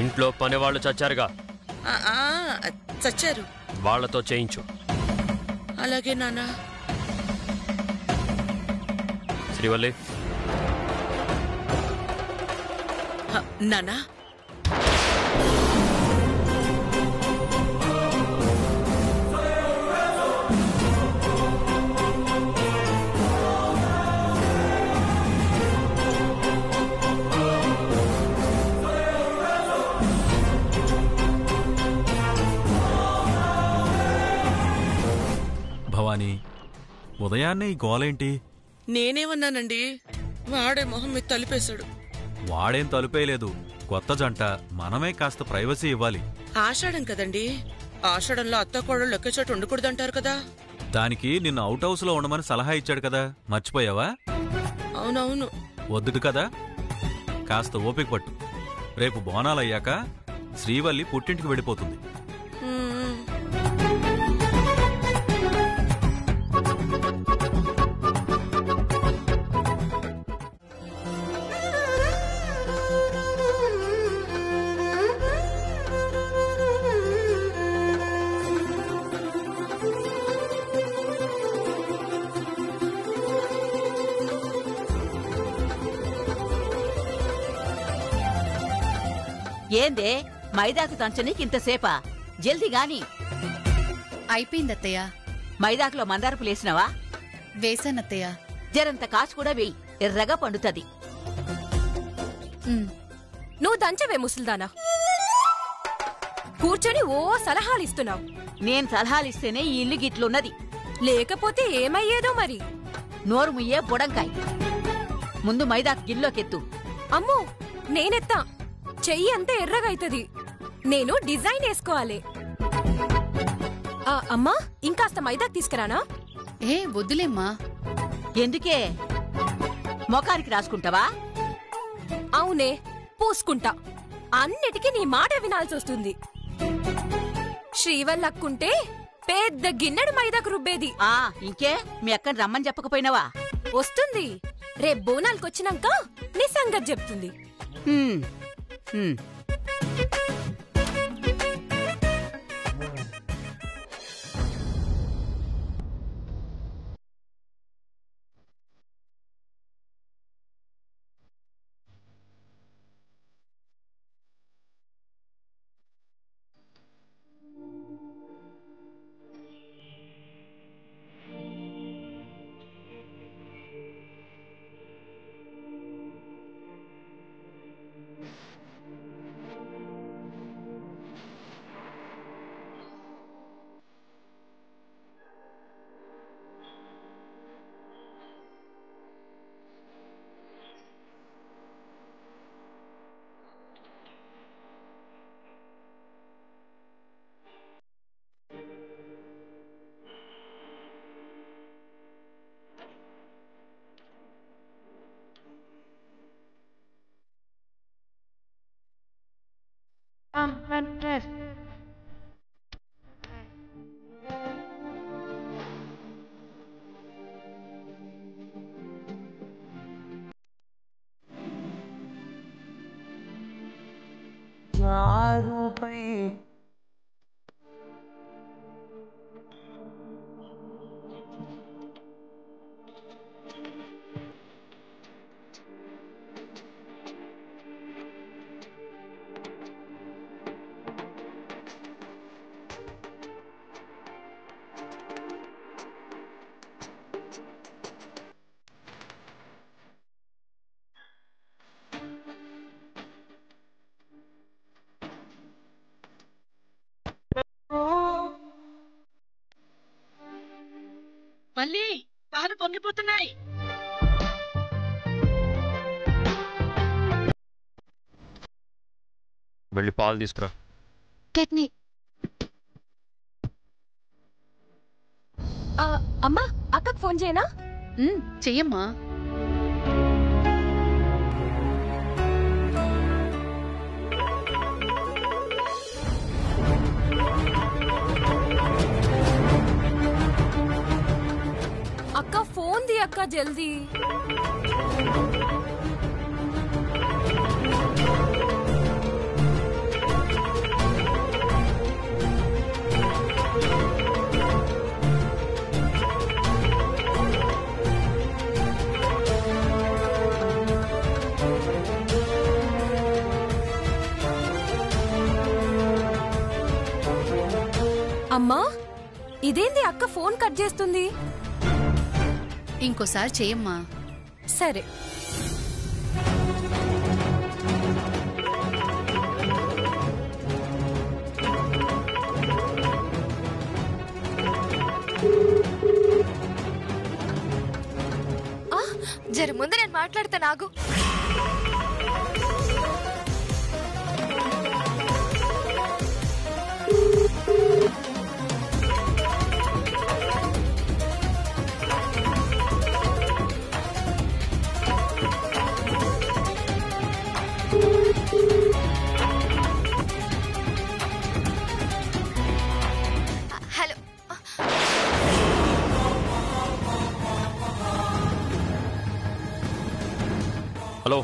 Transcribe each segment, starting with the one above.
ఇంట్లో పని వాళ్ళు చచ్చారుగా. చచ్చారు. వాళ్లతో చేయించు. అలాగే నాన్న. శ్రీవల్లి. నానా భవానీ, ఉదయాన్నే ఈ గోలేంటి? నేనేమన్నానండి? వాడే మొహం మీద తలిపేశాడు. వాడేం తలుపేయలేదు. కొత్త జంట, మనమే కాస్త ప్రైవసీ ఇవ్వాలి. ఆషాఢం కదండి. ఆషాఢంలో అత్తకోడళ్ళు ఒకే చోట ఉండకూడదంటారు కదా. దానికి నిన్ను అవుట్ హౌస్ లో ఉండమని సలహా ఇచ్చాడు కదా, మర్చిపోయావా? అవునవును. వద్దుడు కదా, కాస్త ఓపిక పట్టు. రేపు బోనాలయ్యాక శ్రీవల్లి పుట్టింటికి వెళ్ళిపోతుంది. ఏందే మైదాకు దంచనీకి ఇంతసేపా? జల్దీ గాని. అయిపోయిందత్తయ్య. మైదాకులో మందారపు లేసినవా? వేసానత్తయ్య. జరంత కాసు కూడా వేయి, ఎర్రగా పండుతుంది. నువ్వు దంచవే ముసల్దానా, కూర్చొని ఓ సలహాలిస్తున్నావు. నేను సలహాలిస్తేనే ఈ ఇల్లు గిట్లున్నది, లేకపోతే ఏమయ్యేదో మరి. నోరు ముయ్యే బుడంకాయ్. ముందు మైదాకు గిల్లోకెత్తు. అమ్మో, నేనెత్తా. చెయ్యి అంతా ఎర్రగైతది. నేను డిజైన్ వేసుకోవాలి. అమ్మా, ఇంకాస్త మైదాకు తీసుకురానా? ఏ వద్దులేమ్మా. ఎందుకే? మొఖానికి రాసుకుంటావా? అవునే, పూసుకుంటా. అన్నిటికీ నీ మాట వినాల్సొస్తుంది. శ్రీవల్లక్కుంటే పెద్ద గిన్నెడు మైదాకు రుబ్బేది. ఇంకే మీ అక్కని రమ్మని చెప్పకపోయినావా? వస్తుంది. రేపు బోనాలకొచ్చినాక నీ సంగతి చెప్తుంది. మళ్ళీ పాలు పొంగిపోతున్నాయి. వెళ్ళి పాలు తీసుకురా. అమ్మా, అక్కకు ఫోన్ చేయనా? చెయ్యమ్మా. అక్క ఫోన్ ది అక్క, జల్దీ. అమ్మా ఇదేంది అక్క ఫోన్ కట్ చేస్తుంది? ఇంకోసారి చెయ్యమ్మా. సరే. జర ముందు నేను మాట్లాడతా నాగు. Hello hello.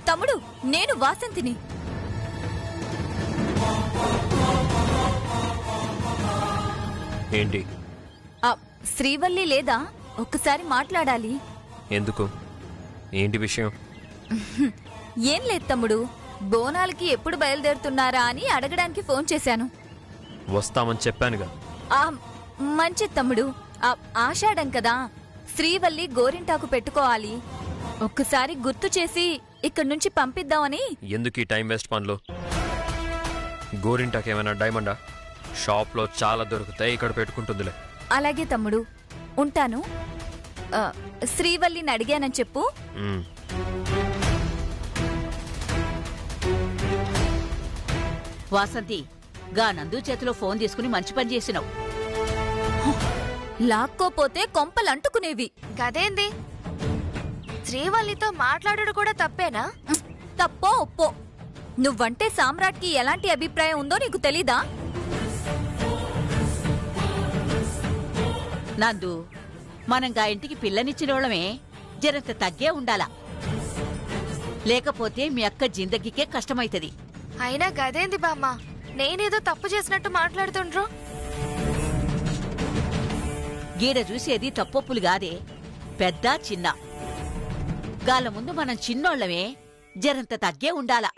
తమ్ముడు, నేను వాసంతిని. ఏంటి? శ్రీవల్లి లేదా? ఒక్కసారి మాట్లాడాలి. ఎందుకు? ఏంటి విషయం? ఏం లేదు తమ్ముడు, బోనాలకి ఎప్పుడు బయలుదేరుతున్నారా అని అడగడానికి ఫోన్ చేశాను. వస్తామని చెప్పానుగా. మంచిది తమ్ముడు. ఆషాఢం కదా, శ్రీవల్లి గోరింటాకు పెట్టుకోవాలి. ఒక్కసారి గుర్తు చేసి ఇక్కడి నుంచి పంపిద్దామని. ఎందుకు ఈ టైం వేస్ట్ పనులు? గోరింటాకేమైనా డైమండా? షాప్లో చాలా దొరుకుతాయి, ఇక్కడ పెట్టుకుంటుందిలే. అలాగే తమ్ముడు, ఉంటాను. శ్రీవల్లిని అడిగానని చెప్పు. వాసంతి, గా నందు చేతిలో ఫోన్ తీసుకుని మంచి పని చేసినావు. లాక్కోపోతే కొంపలంటుకునేవి. గదేంది? శ్రీవల్లితో మాట్లాడడు కూడా తప్పేనా? తప్పో ఒప్పో, నువ్వంటే సామ్రాట్కి ఎలాంటి అభిప్రాయం ఉందో నీకు తెలీదా? నందు, మనం గా ఇంటికి పిల్లనిచ్చినోళ్ళమే, జరంత తగ్గే ఉండాలా, లేకపోతే మీ అక్క జిందగీకే కష్టమైతది. అయినా గదేంది బామ్మ, నేనేదో తప్పు చేసినట్టు మాట్లాడుతుండ్రు. గీడ చూసేది తప్పొప్పులు గాదే, పెద్ద చిన్న. గాల ముందు మనం చిన్నోళ్ళమే, జరంత తగ్గే ఉండాలా.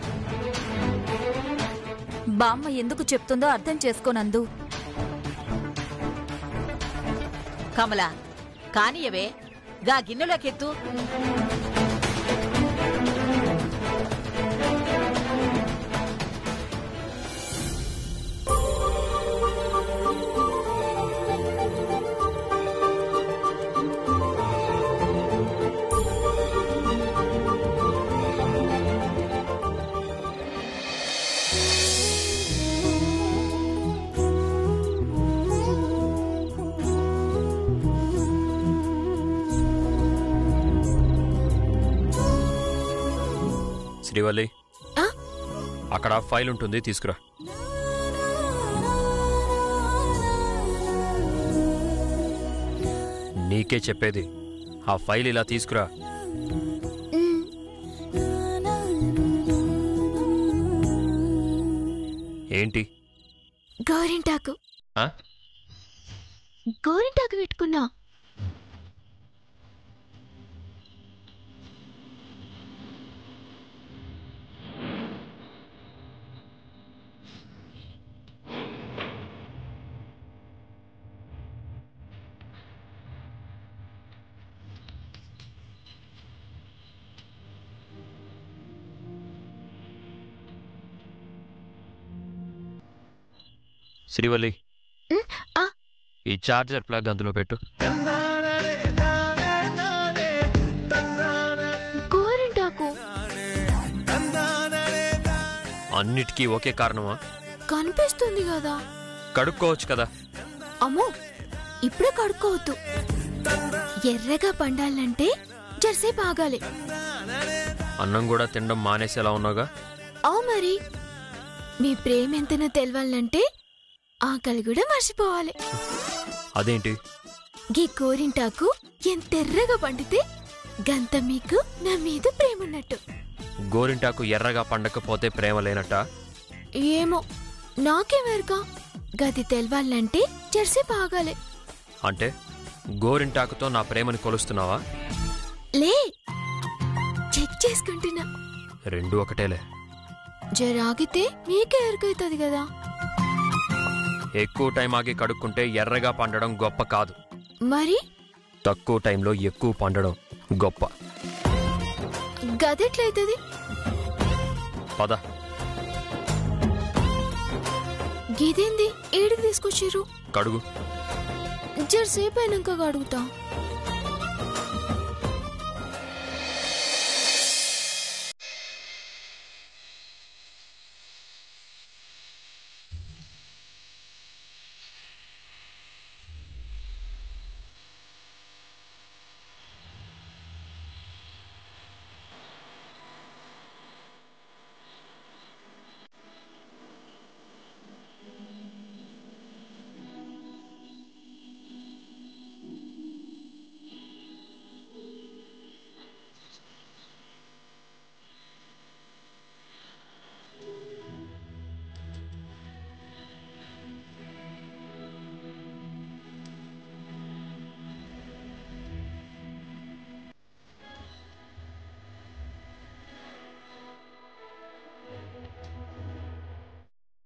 బామ్మ ఎందుకు చెప్తుందో అర్థం చేసుకోనందు. కమలా, కానియవే, గా గిన్నెలోకెత్తు. శ్రీవల్లి, అక్కడ ఫైల్ ఉంటుంది, తీసుకురా. నీకే చెప్పేది, ఆ ఫైల్ ఇలా తీసుకురా. ఏంటి? గోరింటాకు. గోరింటాకు పెట్టుకున్నా. శ్రీవల్లి, ఈ చార్జర్ ప్లగ్ అందులో పెట్టు. గోరింటాకు అన్నిటికీ ఒకే కారణమా? కనిపిస్తుంది కదా. కడుక్కోవచ్చు కదా. అమ్మో, ఇప్పుడే కడుక్కోవద్దు. ఎర్రగా పండాలంటే జర్సేపు ఆగాలి. అన్నం కూడా తినడం మానేసేలా ఉన్నాగా. అవు మరి, మీ ప్రేమ ఎంతనో తెలవాలంటే ఆకలి కూడా మర్చిపోవాలి. అదేంటి? గీ గోరింటాకు ఎంత ఎర్రగా పండితే గంత మీకు నా మీద ప్రేమ ఉన్నట్టు. గోరింటాకు ఎర్రగా పండకపోతే ప్రేమ లేనట్ట? ఏమో, నాకేమెరుగా. గది తెలవాలంటే జర్సేపు ఆగాలి. అంటే గోరింటాకుతో నా ప్రేమని కొలుస్తున్నావా? లే, చెక్ చేసుకుంటున్నా. రెండు ఒకటేలే. జరాగితే మీకే ఎరుకైతుంది కదా. ఎక్కువ టైం ఆగి కడుక్కుంటే ఎర్రగా పండడం గొప్ప కాదు, మరి తక్కువ టైంలో ఎక్కువ పండడం గొప్ప. గదెట్లయితది? పద. గిదేంది ఏడికి తీసుకొచ్చిర్రు? కడుగు. జరసేపు అయినాక అడుగుతా.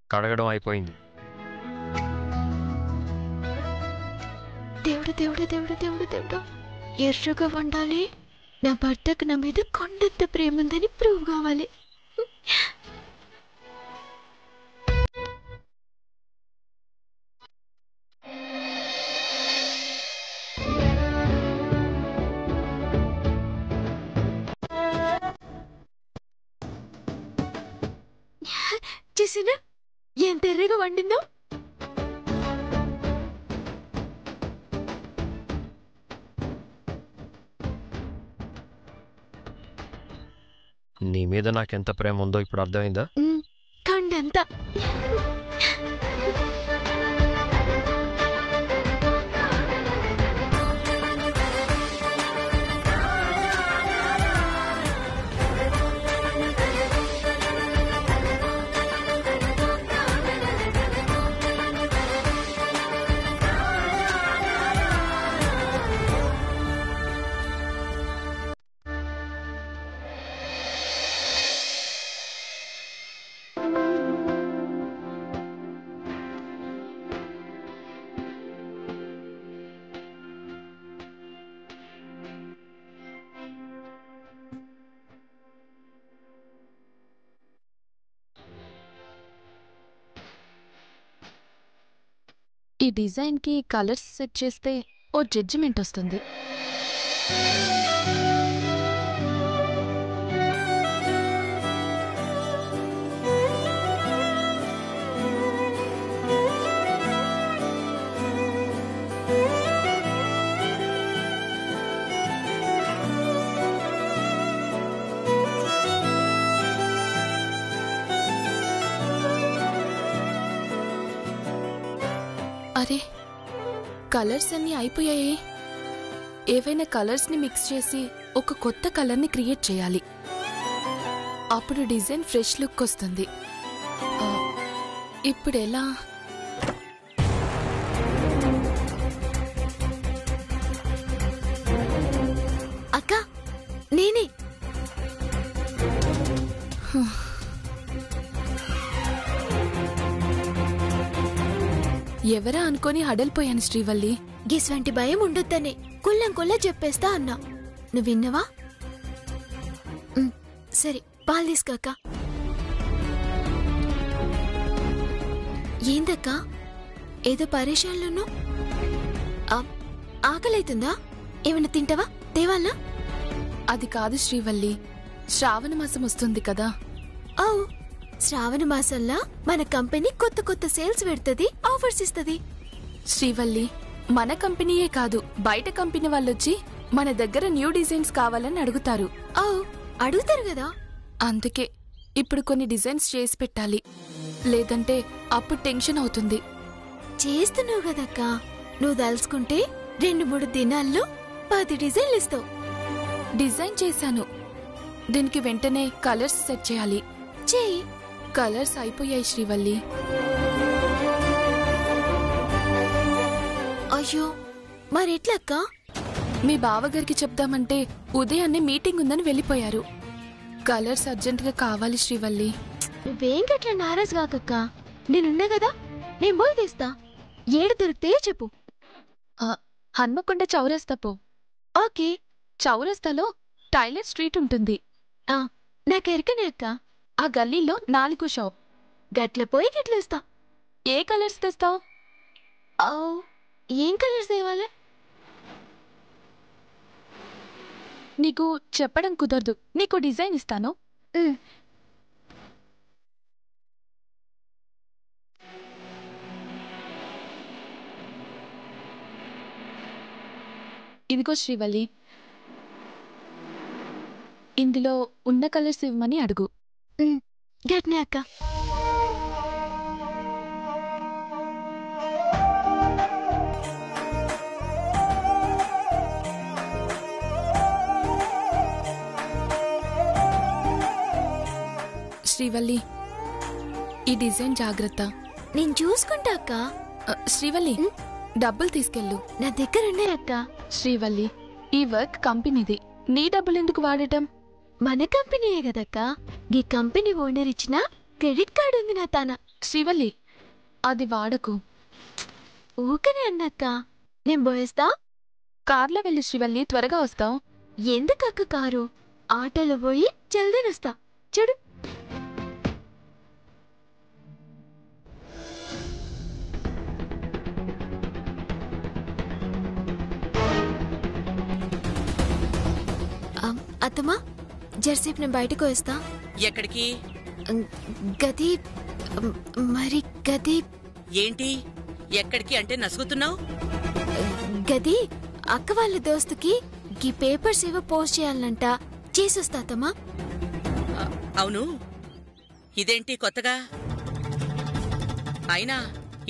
కడగడం అయిపోయింది. దేవుడు దేవుడు దేవుడు దేవుడు దేవుడు, ఎర్రగా వండాలి. నా భర్తకు నా మీద కొండంత ప్రేమ ఉందని ప్రూవ్ కావాలి. చూసినా ఎంత ఎర్రగా వండిందో. నీ మీద నాకెంత ప్రేమ ఉందో ఇప్పుడు అర్థమైందా? కొండంతా. ఈ డిజైన్కి కలర్స్ సెట్ చేస్తే ఓ జడ్జిమెంట్ వస్తుంది. అరే, కలర్స్ అన్నీ అయిపోయాయి. ఏవైనా కలర్స్ని మిక్స్ చేసి ఒక కొత్త కలర్ని క్రియేట్ చేయాలి. అప్పుడు డిజైన్ ఫ్రెష్ లుక్ వస్తుంది. ఇప్పుడు ఎలా? అక్క, నేనే. ఎవరా అనుకొని హడలిపోయాను శ్రీవల్లి. గిస్వంటి భయం ఉండొద్దనే కుల్లం కుల్ల చెప్పేస్తా అన్నా. నువ్వు విన్నవా? సరే, పాలు తీసుకోక. ఏందక్క ఏదో పరేషాన్లోనూ? ఆకలైతుందా? ఏమైనా తింటావా? తేవాలా? అది కాదు శ్రీవల్లి, శ్రావణ మాసం వస్తుంది కదా. అవు, శ్రావణ మాసంలా మన కంపెనీ కొత్త కొత్త సేల్స్ పెడుతుంది, ఆఫర్స్ ఇస్తుంది. శ్రీవల్లి, మన కంపెనీయే కాదు, బయట కంపెనీ వాళ్ళొచ్చి మన దగ్గర న్యూ డిజైన్స్ కావాలని అడుగుతారు. అవు, అడుగుతారు కదా. అందుకే ఇప్పుడు కొన్ని డిజైన్స్ చేసి పెట్టాలి, లేదంటే అప్పుడు టెన్షన్ అవుతుంది. చేస్తున్నావు కదక్క, నువ్వు దలుచుకుంటే 2-3 దినాల్లో 10 డిజైన్లు ఇస్తావు. డిజైన్ చేశాను, దీనికి వెంటనే కలర్స్ సెట్ చేయాలి. చెయ్యి. కలర్స్ అయిపోయాయి శ్రీవల్లి. అయ్యో, మరెట్లక్క? మీ బావగారికి చెప్దామంటే ఉదయాన్నే మీటింగ్ ఉందని వెళ్ళిపోయారు. కలర్స్ అర్జెంటుగా కావాలి శ్రీవల్లి. నువ్వేం గట్లా నారాజ్ కాకక్క, నేనున్నా కదా. నేను పోయి తీస్తా. ఏడు దొరికితే చెప్పు. హన్మకొండ చౌరస్తా పో. ఓకే. చౌరస్తాలో టైలర్ స్ట్రీట్ ఉంటుంది. నాకెరకనే అక్క. ఆ గల్లీలో 4 షాప్. గట్ల పోయి గిట్ల ఇస్తా. ఏ కలర్స్ తెస్తావు? ఏం కలర్స్ తేవాలి? నీకు చెప్పడం కుదరదు. నీకు డిజైన్ ఇస్తాను. ఇదిగో శ్రీవల్లి, ఇందులో ఉన్న కలర్స్ ఇవ్వమని అడుగు. గట్నే అక్క. శ్రీవల్లి, ఈ డిజైన్ జాగ్రత్త. నేను చూసుకుంటా అక్క. శ్రీవల్లి, డబ్బులు తీసుకెళ్ళు. నా దగ్గర ఉన్నాయి అక్క. శ్రీవల్లి, ఈ వర్క్ కంపెనీది. నీ డబ్బులు ఎందుకు వాడటం? మన కంపెనీయే కదక్క. ఈ కంపెనీ ఓనర్ ఇచ్చిన క్రెడిట్ కార్డు ఉంది నా తాన. శ్రీవల్లి, అది వాడకు. ఊకనే అన్నక్క. నేను పోయేస్తా. కార్లో వెళ్ళి శ్రీవల్లి, త్వరగా వస్తావు. ఎందుకక్క కారు? ఆటోలో పోయి జల్దీనొస్తా. చూడు. అత్తమ్మా, జర్సేపు నేను బయటకు వేస్తా. ఎక్కడికి? గది మరి గది ఏంటి ఎక్కడికి అంటే నసుగుతున్నావు? గది అక్క వాళ్ళ దోస్తుకి ఈ పేపర్స్ ఏవో పోస్ట్ చేయాలంట. చేసొస్తా అత్తమ్మా. అవును, ఇదేంటి కొత్తగా? అయినా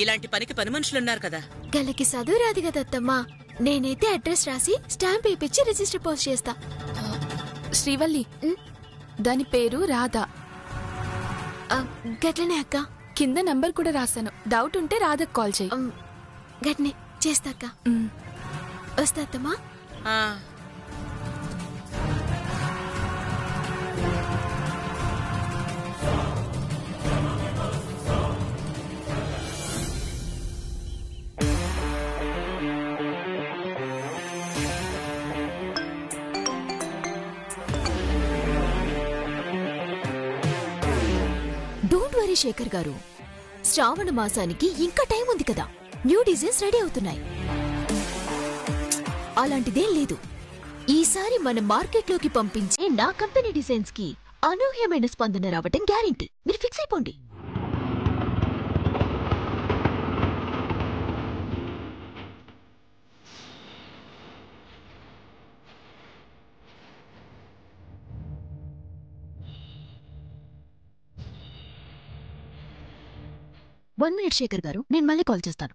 ఇలాంటి పనికి పని మనుషులున్నారు కదా. గలకి చదువు రాదు కదా అత్తమ్మా. నేనైతే అడ్రస్ రాసి స్టాంప్ వేయించి రిజిస్టర్ పోస్ట్ చేస్తా. శ్రీవల్లి, దాని పేరు రాధా. గట్లనే అక్క. కింద నంబర్ కూడా రాశాను. డౌట్ ఉంటే రాధకు కాల్ చేయి. గట్నే చేస్తా అక్క. వస్తా అత్తమ్మా. డోంట్ వరీ శేఖర్ గారు, శ్రావణ మాసానికి ఇంకా టైం ఉంది కదా. న్యూ డిజైన్స్ రెడీ అవుతున్నాయి. అలాంటిదేం లేదు. ఈసారి మన మార్కెట్లోకి పంపించే నా కంపెనీ డిజైన్స్ కి అనూహ్యమైన స్పందన రావటం గ్యారెంటీ. మీరు ఫిక్స్ అయిపోండి. వన్ మినిట్ శేఖర్ గారు, నేను మళ్ళీ కాల్ చేస్తాను.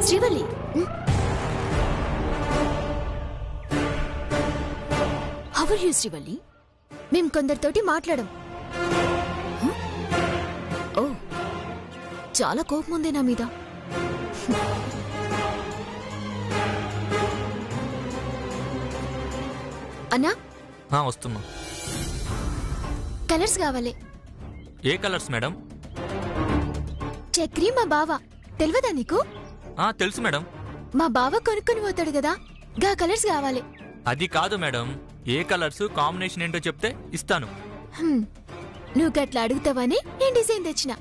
Srivalli, how are you Srivalli? మేం కొందరితోటి మాట్లాడం. ఓ, చాలా కోపం ఉంది నా మీద. అన్నా, వస్తున్నా. కలర్స్ కావాలి. ఏ కలర్స్ మేడం? చక్రి మా బావ తెలియదా నీకు? తెలుసు మేడం. మా బావ కొనుక్కొని పోతాడు కదా, గా కలర్స్ కావాలి. అది కాదు మేడం, ఏ కలర్స్ కాంబినేషన్ ఏంటో చెప్తే ఇస్తాను. నువ్వు గట్లా అడుగుతావని నేను డిజైన్ తెచ్చిన.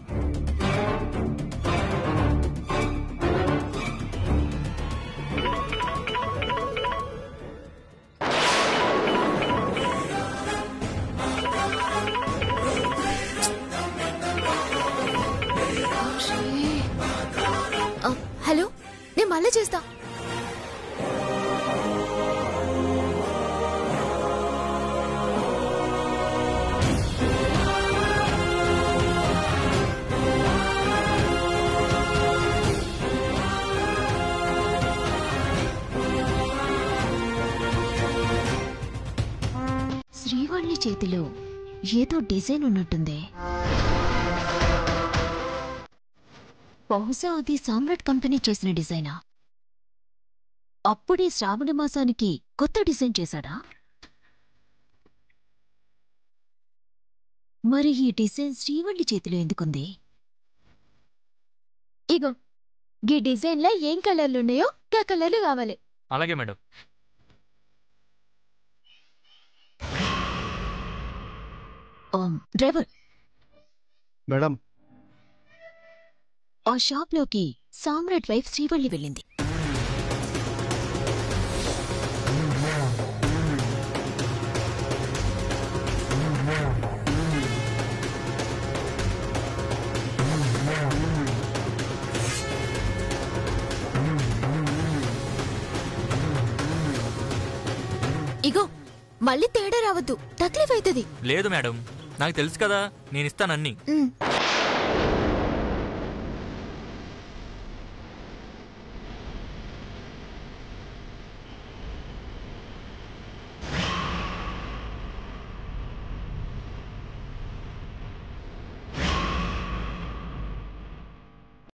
హలో, నేను మళ్ళీ చేస్తా. శ్రీవల్లి చేతిలో ఏదో డిజైన్ ఉన్నట్టుందే. బహుశా అది సామ్రాట్ కంపెనీ చేసిన డిజైనా? అప్పుడే శ్రావణ మాసానికి కొత్త డిజైన్ చేశాడా? మరి ఈ డిజైన్ శ్రీవల్లి చేతిలో ఎందుకుంది? ఇగో ఈ డిజైన్లో ఏం కలర్లున్నాయో గా కలర్లు కావాలి. అలాగే మేడం. డ్రైవర్, మేడం, ఆ షాప్లోకి సామ్రాట్ వైఫ్ శ్రీవల్లి వెళ్ళింది. ఇగో మళ్ళీ తేడా రావద్దు, తక్లీఫ్ అవుతుంది. లేదు మేడం, నాకు తెలుసు కదా, నేను ఇస్తానన్నీ.